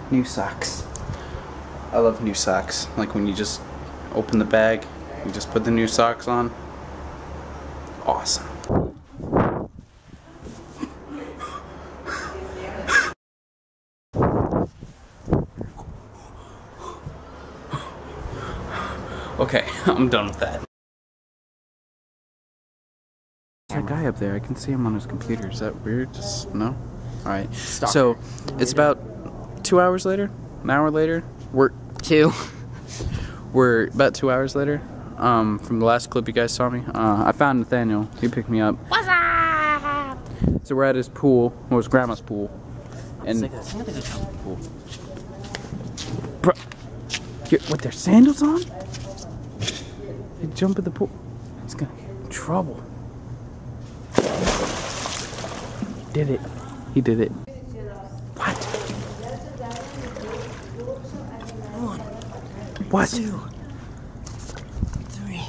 New socks. I love new socks. Like when you just open the bag, you just put the new socks on. Awesome. Okay, I'm done with that. That guy up there, I can see him on his computer. Is that weird? Just no? Alright. So, it's about 2 hours later? An hour later? We're about 2 hours later. From the last clip you guys saw me. I found Nathaniel. He picked me up. What's up? So we're at his pool. Well, his grandma's pool. And pool. Bro, with their sandals on? They jump in the pool. He's gonna get in trouble. He did it. He did it. What? What? 2, 3.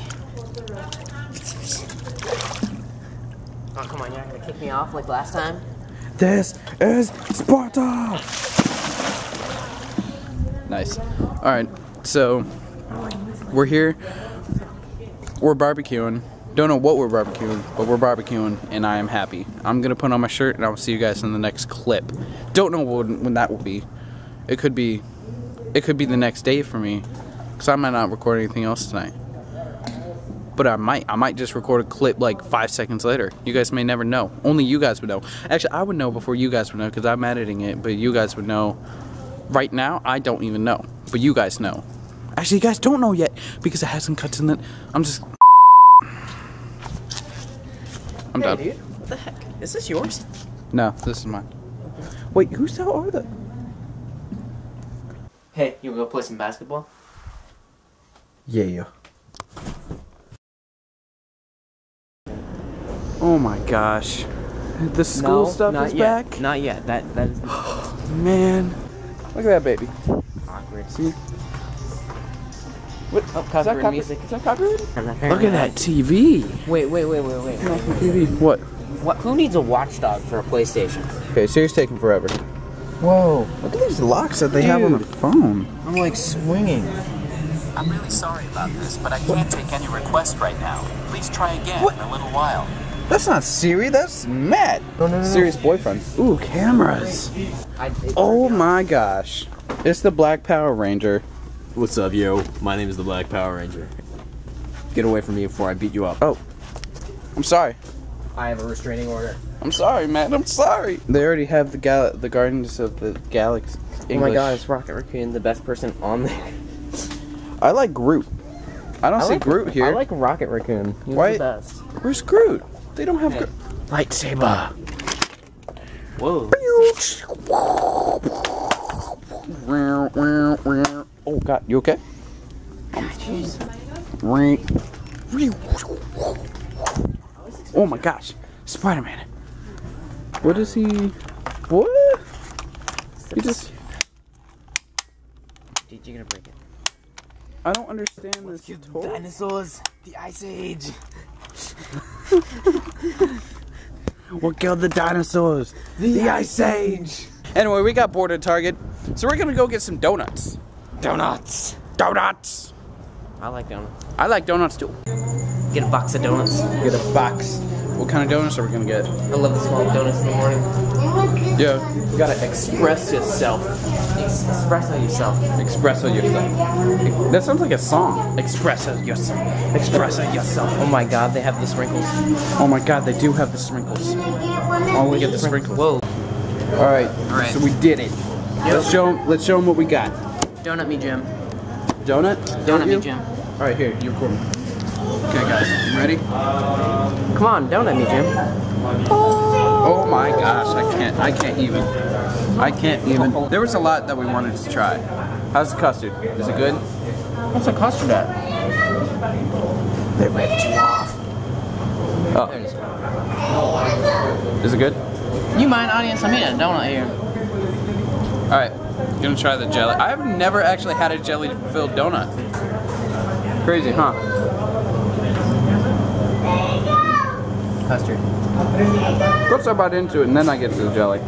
Oh, come on, you're not gonna kick me off like last time? This is Sparta! Nice. Alright, so we're here. We're barbecuing. Don't know what we're barbecuing, but we're barbecuing, and I am happy. I'm gonna put on my shirt, and I'll see you guys in the next clip. Don't know when that will be. It could be the next day for me, because I might not record anything else tonight. But I might just record a clip like 5 seconds later. You guys may never know. Only you guys would know. Actually, I would know before you guys would know, because I'm editing it, but you guys would know. Right now, I don't even know, but you guys know. Actually, you guys don't know yet, because it hasn't cut to the... I'm done. Dude, what the heck? Is this yours? No, this is mine. Wait, whose hell are they? Hey, you wanna go play some basketball? Yeah. Oh my gosh. The school stuff is back? Not yet. That is... Man. Look at that baby. Awkward. See? What? Oh, copyright music. Is that copyrighted? Look at that TV. Wait. TV. What? Who needs a watchdog for a PlayStation? Okay, Siri's taking forever. Whoa. Look at these locks that they have on the phone. I'm like swinging. I'm really sorry about this, but I can't take any requests right now. Please try again in a little while. That's not Siri, that's Matt. No. Siri's boyfriend. Ooh, cameras. Oh my gosh. It's the Black Power Ranger. What's up, yo? My name is the Black Power Ranger. Get away from me before I beat you up. Oh. I'm sorry. I have a restraining order. I'm sorry, Matt. I'm sorry. They already have the Guardians of the Galaxy English. Oh my god, is Rocket Raccoon the best person on there? I like Groot. I don't see Groot here. I like Rocket Raccoon. He's the best. Where's Groot? They don't have Groot. Lightsaber. Whoa. Oh god, you okay? Jeez. Oh my gosh, Spider-Man. What is he? What? He just... Dude, you're gonna break it. I don't understand this. Dinosaurs. The Ice Age. What killed the dinosaurs? The Ice Age. Anyway, we got bored at Target, so we're gonna go get some donuts. Donuts. I like donuts. I like donuts too. Get a box of donuts. Get a box. What kind of donuts are we gonna get? I love the small donuts in the morning. Yeah. You gotta express yourself. Espresso yourself. Espresso yourself. That sounds like a song. Espresso yourself. Espresso yourself. Oh my god, they have the sprinkles. Oh my god, they do have the sprinkles. Oh, we get the sprinkles. Whoa. Alright, so we did it. Let's show them what we got. Donut me, Jim. Donut? Donut me, Jim. Alright, here, you record me. Okay guys, you ready? Come on, donut me, Jim. Oh my gosh, I can't even. There was a lot that we wanted to try. How's the custard? Is it good? What's the custard at? They ripped you off. Oh. There it is. Is it good? You mind, audience? I'm eating a donut here. Alright, gonna try the jelly. I've never actually had a jelly-filled donut. Crazy, huh? Custard. Once I bite into it and then I get to the jelly.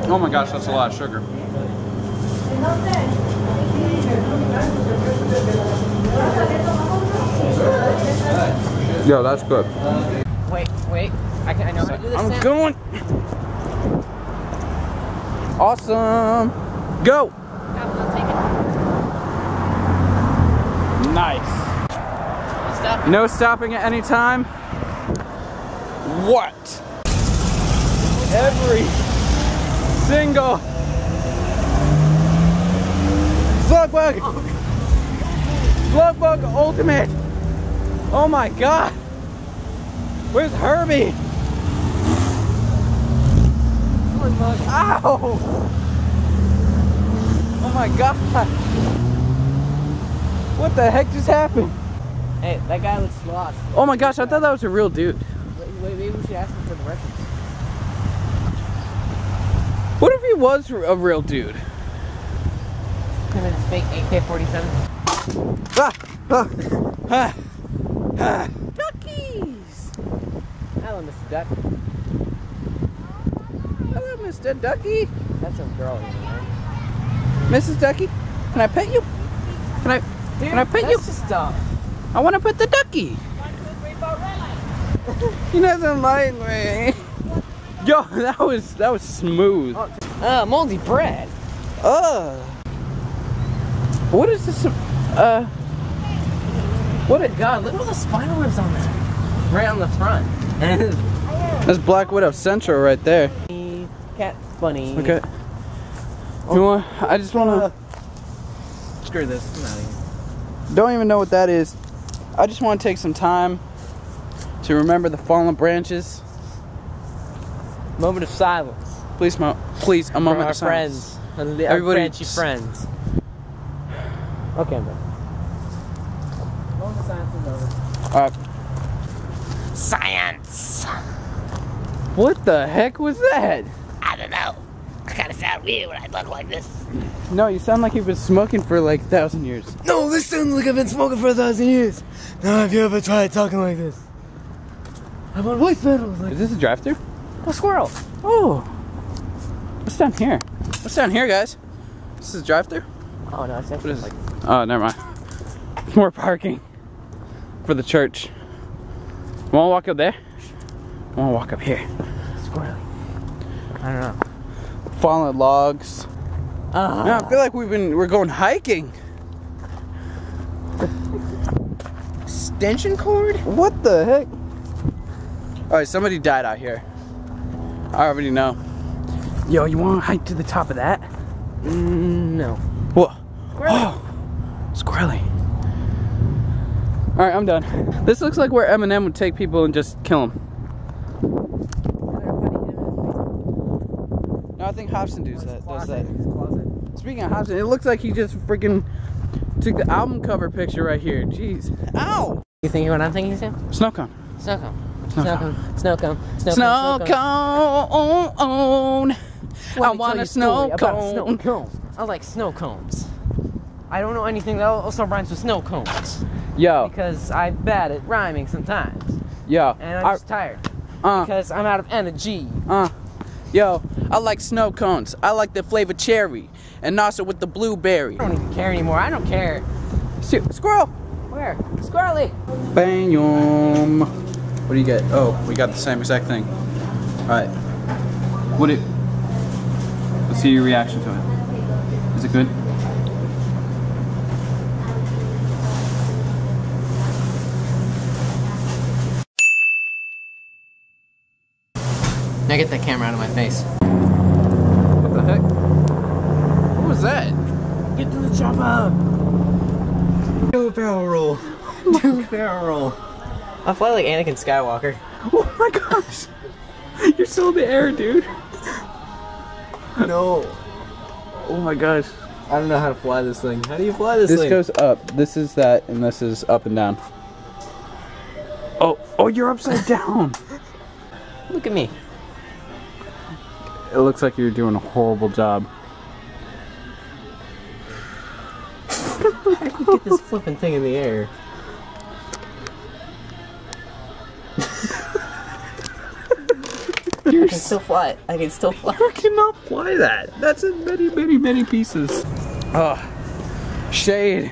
Oh my gosh, that's a lot of sugar. Yo, that's good. Wait. I know how to do this. I'm going. Awesome. Go. Nice. No stopping at any time. What? Every single Slug Bug Ultimate. Oh my God. Where's Herbie? Ow! Oh my God. What the heck just happened? Hey, that guy looks lost. Oh my gosh, I thought that was a real dude. Wait, maybe we should ask him for the reference. What if he was a real dude? Him and his fake AK-47. Duckies! Hello, Mr. Duck. Hello, Mr. Ducky. That's some girl here, man. Mrs. Ducky, can I pet you? Can I pet you? That's just dumb. I want to pet the ducky. He doesn't like me. Yo, that was smooth. Moldy bread. What is this? What? God, look at all the spinal ribs on there. Right on the front. That's Black Widow Central right there. Cat bunny. Okay. You want? I just want to. Screw this. I'm out of here. Don't even know what that is. I just want to take some time to remember the fallen branches. Moment of silence. Please, please, a moment our of silence. friends. Our branchy friends. Okay, I'm done. Moment of silence is over. Alright. Science! What the heck was that? I don't know. I kind of sound weird when I talk like this. No, you sound like you've been smoking for like 1,000 years. No, this sounds like I've been smoking for 1,000 years. Now, have you ever tried talking like this? I'm on voice pedals. Is this a drive-thru? A squirrel. Oh. What's down here? What's down here, guys? This is a drive-thru? Oh no, it's actually like. Oh, never mind. More parking for the church. Want to walk up there? Want to walk up here? Squirrely. I don't know. Fallen logs. No, I feel like we're going hiking. Extension cord? What the heck? Alright, somebody died out here. I already know. Yo, you want to hike to the top of that? No. Whoa. Oh, squirrely. Alright, I'm done. This looks like where Eminem would take people and just kill them. No, I think Hobson does that. Speaking of Hobson, it looks like he just freaking took the album cover picture right here. Jeez. Ow! You thinking what I'm thinking, Sam? Snow cone. Snow cone. Snow Snow cone. cone. Snow cone. Snow cone. I want a snow cone. I like snow cones. I don't know anything that also rhymes with snow cones. Yo. Because I'm bad at rhyming sometimes. Yo. And I'm just tired. Because I'm out of energy. Yo, I like snow cones. I like the flavor cherry. And also with the blueberry. I don't even care anymore. I don't care. Squirrel! Where? Squirrely! Bam! What do you get? Oh, we got the same exact thing. Alright. Let's see your reaction to it. Is it good? Now get that camera out of my face. What the heck? What was that? Get to the chopper! Do a barrel roll. Do a barrel roll. I fly like Anakin Skywalker. Oh my gosh! You're still in the air, dude. No. Oh my gosh. I don't know how to fly this thing. How do you fly this thing? This goes up. This is that, and this is up and down. Oh, you're upside down. Look at me. It looks like you're doing a horrible job. I can get this flipping thing in the air. I can still fly it. I can still fly it. You cannot fly that. That's in many, many, many pieces. Oh, shade.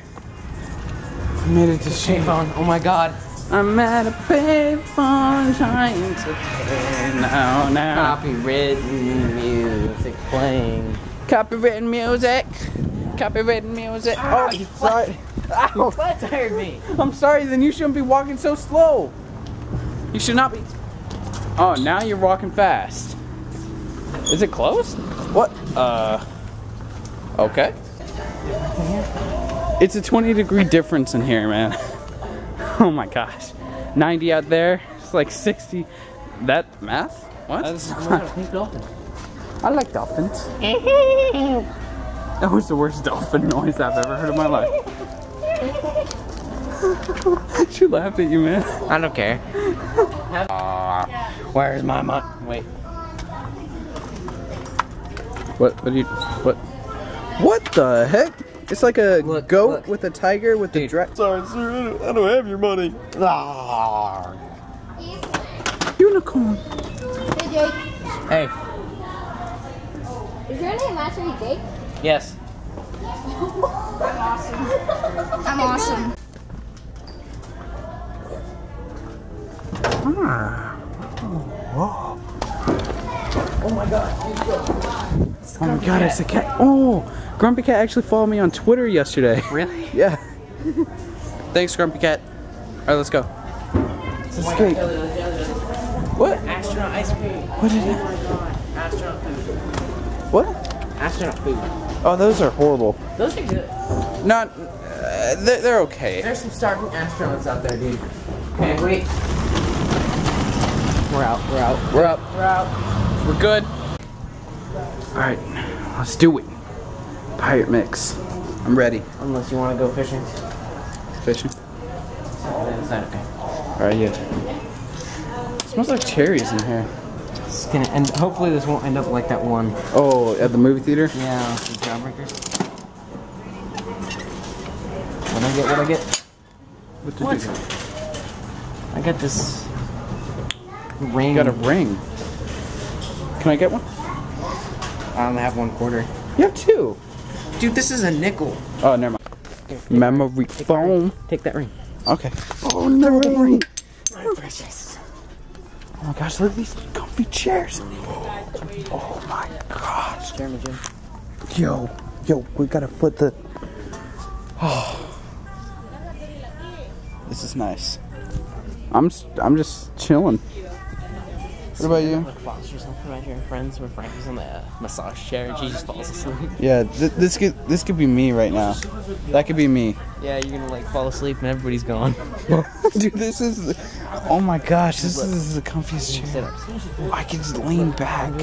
I made it to shade. Payphone. Oh my god. I'm at a payphone trying to pay now. Copywritten music playing. Copywritten music. Copywritten music. Oh, sorry. Ow. Flat tired me. I'm sorry, then you shouldn't be walking so slow. You should not be. Oh, now you're walking fast. Is it closed? What? Okay. It's a 20-degree difference in here, man. Oh my gosh. 90 out there. It's like 60. That math? What? Pink dolphin. I like dolphins. That was the worst dolphin noise I've ever heard in my life. She laughed at you, man. I don't care. Where's my money? Wait. What do you, what the heck? It's like a goat with a tiger with the dress. Sorry, sir. I don't have your money. Unicorn. Hey, Jake. Hey. Is your name actually Jake? Yes. I'm awesome. I'm awesome. Whoa. Oh my god. Oh my god, it's a cat. Oh, Grumpy Cat actually followed me on Twitter yesterday. Really? Yeah. Thanks, Grumpy Cat. Alright, let's go. Let's escape. What? Astronaut ice cream. What is it? Astronaut food. What? Astronaut food. Oh, those are horrible. Those are good. Not. They're okay. There's some starving astronauts out there, dude. Okay, wait. We're out. We're out. We're up. We're out. We're good. Alright, let's do it. Pirate mix. I'm ready. Unless you want to go fishing. Fishing. Inside, okay. Alright, yeah. Smells like cherries in here. It's gonna end. Hopefully, this won't end up like that one. Oh, at the movie theater? Yeah, the Jawbreakers. What I get? What I get? What did What? you get? I got this ring. You got a ring. Can I get one? I only have 1 quarter. You have 2. Dude, this is a nickel. Oh, never mind. Here, Memory foam. Take that ring. Okay. Oh, no, the ring. My precious. Oh my gosh, look at these comfy chairs. Oh my gosh. Jeremy Jim. Yo, we gotta flip the. Oh. This is nice. I'm just chilling. What about you? Like Fox or something right here. Friends where Frankie's on the massage chair and she just falls asleep. Yeah, this could be me right now. That could be me. Yeah, you're gonna like fall asleep and everybody's gone. Dude, this is. Oh my gosh, this is the comfiest chair. I can just lean back.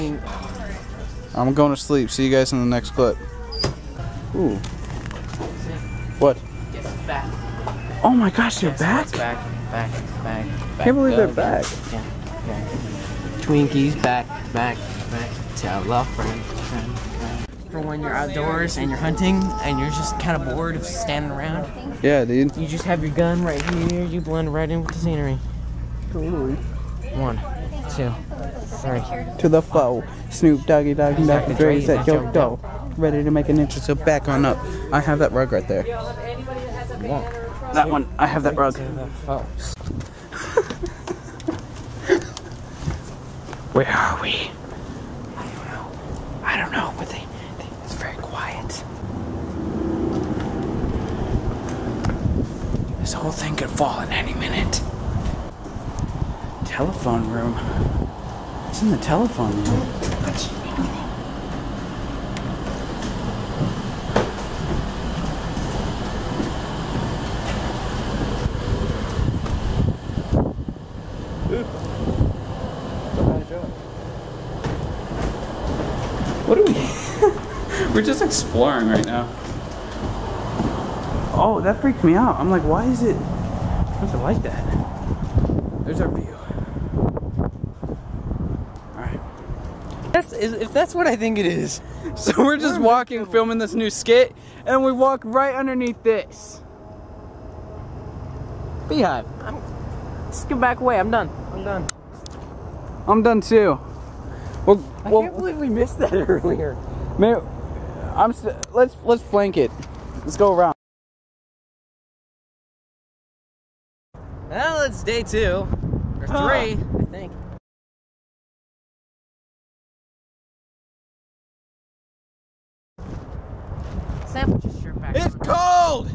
I'm going to sleep. See you guys in the next clip. Ooh. What? Yes, back. Oh my gosh, they're back? Back. Can't believe they're back. Yeah. Twinkies, back. Tell a friend. For when you're outdoors and you're hunting and you're just kind of bored of standing around, Yeah, dude. you just have your gun right here. You blend right in with the scenery. 1, 2, 3. To the foe. Snoop Doggy Dogg and Dr. Dre's at your door. Ready to make an entrance, so back on up. I have that rug right there. That one, I have that rug. Where are we? I don't know, but it's very quiet. This whole thing could fall in any minute. Telephone room. It's in the telephone room. What are we? We're just exploring right now. Oh, that freaked me out. I'm like, why is it like that? There's our view. Alright. If that's what I think it is. So we're just walking, filming this new skit, and we walk right underneath this. Beehive. Let's get back away. I'm done. I'm done too. Well, I can't believe we missed that earlier. man, Let's flank it. Let's go around. Well, it's day 2 or 3, I think. Sam, put your shirt back. It's cold.